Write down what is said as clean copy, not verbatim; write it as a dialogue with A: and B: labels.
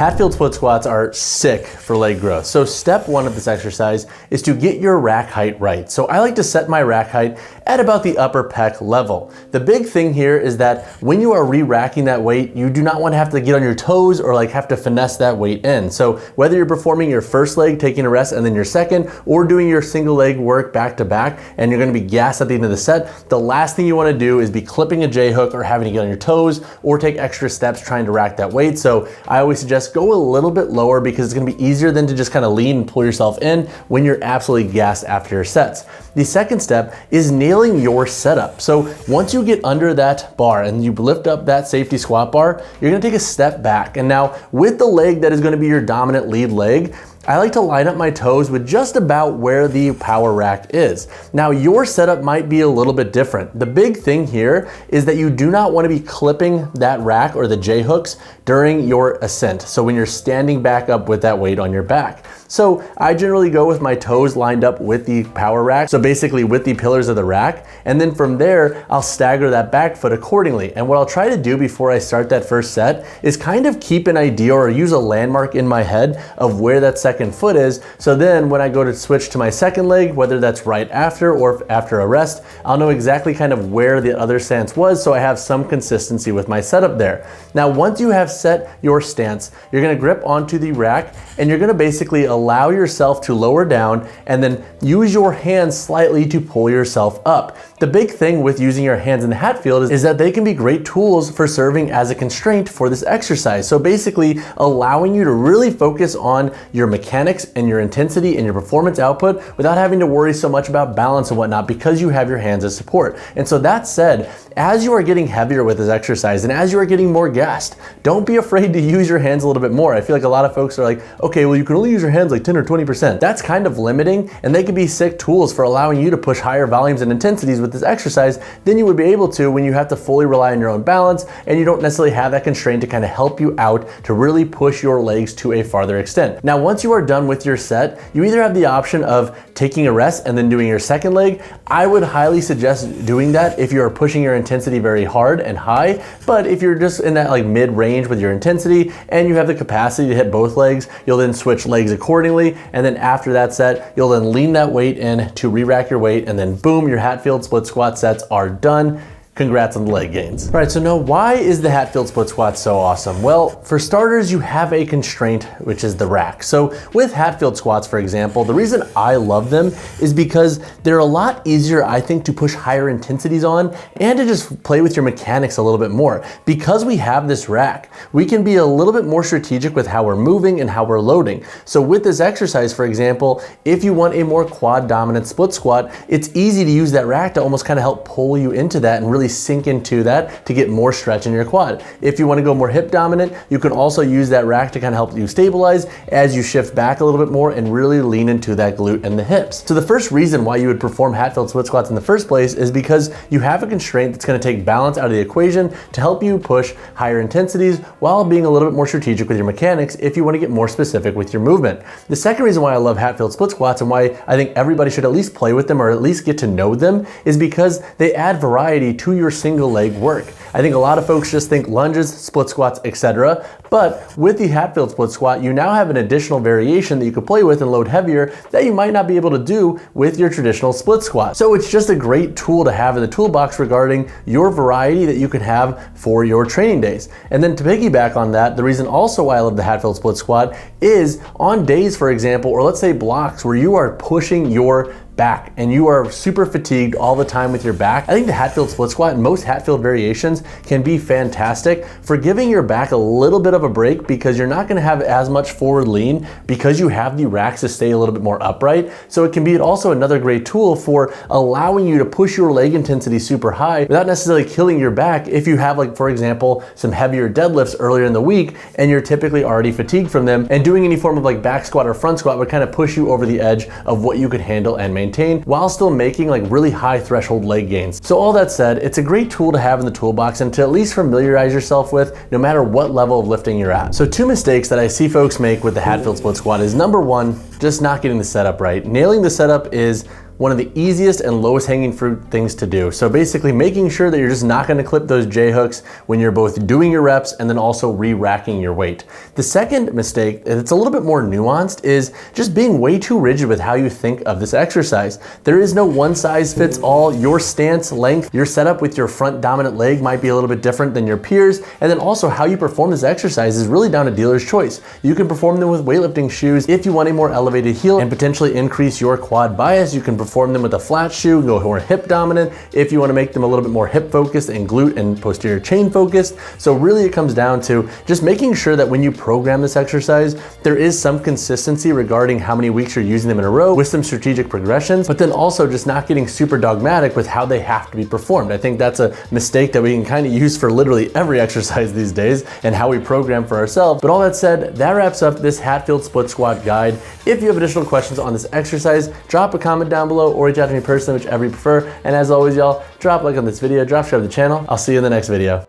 A: Hatfield split squats are sick for leg growth. So step one of this exercise is to get your rack height right. So I like to set my rack height at about the upper pec level. The big thing here is that when you are re-racking that weight, you do not want to have to get on your toes or like have to finesse that weight in. So whether you're performing your first leg, taking a rest, and then your second, or doing your single leg work back to back, and you're gonna be gassed at the end of the set, the last thing you wanna do is be clipping a J hook or having to get on your toes or take extra steps trying to rack that weight. So I always suggest go a little bit lower because it's gonna be easier than to just kind of lean and pull yourself in when you're absolutely gassed after your sets. The second step is nailing your setup. So once you get under that bar and you lift up that safety squat bar, you're gonna take a step back. And now with the leg that is gonna be your dominant lead leg, I like to line up my toes with just about where the power rack is. Now your setup might be a little bit different. The big thing here is that you do not want to be clipping that rack or the J hooks during your ascent. So when you're standing back up with that weight on your back. So I generally go with my toes lined up with the power rack. So basically with the pillars of the rack. And then from there, I'll stagger that back foot accordingly. And what I'll try to do before I start that first set is kind of keep an idea or use a landmark in my head of where that second foot is. So then when I go to switch to my second leg, whether that's right after or after a rest, I'll know exactly kind of where the other stance was, so I have some consistency with my setup there. Now, once you have set your stance, you're gonna grip onto the rack and you're gonna basically allow yourself to lower down and then use your hands slightly to pull yourself up. The big thing with using your hands in the Hatfield is that they can be great tools for serving as a constraint for this exercise. So basically allowing you to really focus on your mechanics and your intensity and your performance output without having to worry so much about balance and whatnot because you have your hands as support. And so that said, as you are getting heavier with this exercise and as you are getting more gassed, don't be afraid to use your hands a little bit more. I feel like a lot of folks are like, okay, well you can only use your hands like 10 or 20%. That's kind of limiting, and they could be sick tools for allowing you to push higher volumes and intensities with this exercise than you would be able to when you have to fully rely on your own balance and you don't necessarily have that constraint to kind of help you out to really push your legs to a farther extent. Now, once you are done with your set, you either have the option of taking a rest and then doing your second leg. I would highly suggest doing that if you are pushing your intensity very hard and high, but if you're just in that like mid-range with your intensity and you have the capacity to hit both legs, you'll then switch legs accordingly, and then after that set, you'll then lean that weight in to re-rack your weight, and then boom, your Hatfield split squat sets are done. Congrats on the leg gains. All right, so now why is the Hatfield split squat so awesome? Well, for starters, you have a constraint, which is the rack. So with Hatfield squats, for example, the reason I love them is because they're a lot easier, I think, to push higher intensities on and to just play with your mechanics a little bit more. Because we have this rack, we can be a little bit more strategic with how we're moving and how we're loading. So with this exercise, for example, if you want a more quad dominant split squat, it's easy to use that rack to almost kind of help pull you into that and really sink into that to get more stretch in your quad. If you want to go more hip dominant, you can also use that rack to kind of help you stabilize as you shift back a little bit more and really lean into that glute and the hips. So the first reason why you would perform Hatfield split squats in the first place is because you have a constraint that's going to take balance out of the equation to help you push higher intensities while being a little bit more strategic with your mechanics if you want to get more specific with your movement. The second reason why I love Hatfield split squats and why I think everybody should at least play with them or at least get to know them is because they add variety to your single leg work. I think a lot of folks just think lunges, split squats, etc. But with the Hatfield split squat, you now have an additional variation that you could play with and load heavier that you might not be able to do with your traditional split squat. So it's just a great tool to have in the toolbox regarding your variety that you can have for your training days. And then to piggyback on that, the reason also why I love the Hatfield split squat is on days, for example, or let's say blocks where you are pushing your back and you are super fatigued all the time with your back, I think the Hatfield split squat and most Hatfield variations can be fantastic for giving your back a little bit of a break because you're not going to have as much forward lean because you have the racks to stay a little bit more upright. So it can be also another great tool for allowing you to push your leg intensity super high without necessarily killing your back if you have, like, for example, some heavier deadlifts earlier in the week and you're typically already fatigued from them, and doing any form of like back squat or front squat would kind of push you over the edge of what you could handle and maintain while still making like really high threshold leg gains. So all that said, it's a great tool to have in the toolbox and to at least familiarize yourself with no matter what level of lifting you're at. So two mistakes that I see folks make with the Hatfield split squat is number one, just not getting the setup right. Nailing the setup is one of the easiest and lowest hanging fruit things to do. So basically making sure that you're just not gonna clip those J hooks when you're both doing your reps and then also re-racking your weight. The second mistake, and it's a little bit more nuanced, is just being way too rigid with how you think of this exercise. There is no one size fits all. Your stance length, your setup with your front dominant leg might be a little bit different than your peers, and then also how you perform this exercise is really down to dealer's choice. You can perform them with weightlifting shoes if you want a more elevated heel and potentially increase your quad bias. You can perform them with a flat shoe, go more hip dominant if you want to make them a little bit more hip focused and glute and posterior chain focused. So really it comes down to just making sure that when you program this exercise, there is some consistency regarding how many weeks you're using them in a row with some strategic progressions, but then also just not getting super dogmatic with how they have to be performed. I think that's a mistake that we can kind of use for literally every exercise these days and how we program for ourselves. But all that said, that wraps up this Hatfield split squat guide. If you have additional questions on this exercise, drop a comment down below or reach out to me personally, whichever you prefer. And as always, y'all, drop a like on this video, drop subscribe to the channel. I'll see you in the next video.